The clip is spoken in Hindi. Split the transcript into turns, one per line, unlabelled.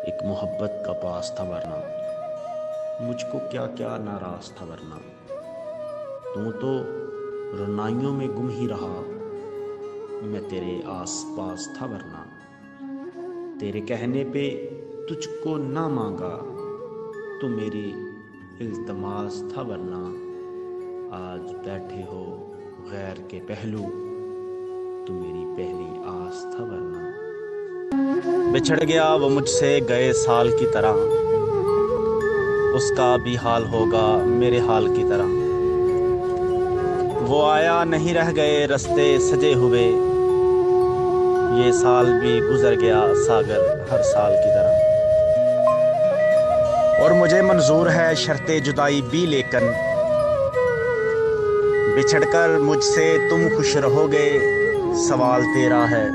एक मोहब्बत का पास था वरना मुझको क्या क्या नाराज था वरना तू तो रुनाइयों में गुम ही रहा। मैं तेरे आस पास था वरना तेरे कहने पे तुझको ना मांगा। तू मेरी इल्तमास था वरना आज बैठे हो गैर के पहलू। तू मेरी पहली आस था वरना बिछड़ गया वो मुझसे गए साल की तरह। उसका भी हाल होगा मेरे हाल की तरह। वो आया नहीं रह गए रास्ते सजे हुए। ये साल भी गुजर गया सागर हर साल की तरह। और मुझे मंजूर है शर्ते जुदाई भी लेकिन बिछड़कर मुझसे तुम खुश रहोगे। सवाल तेरा है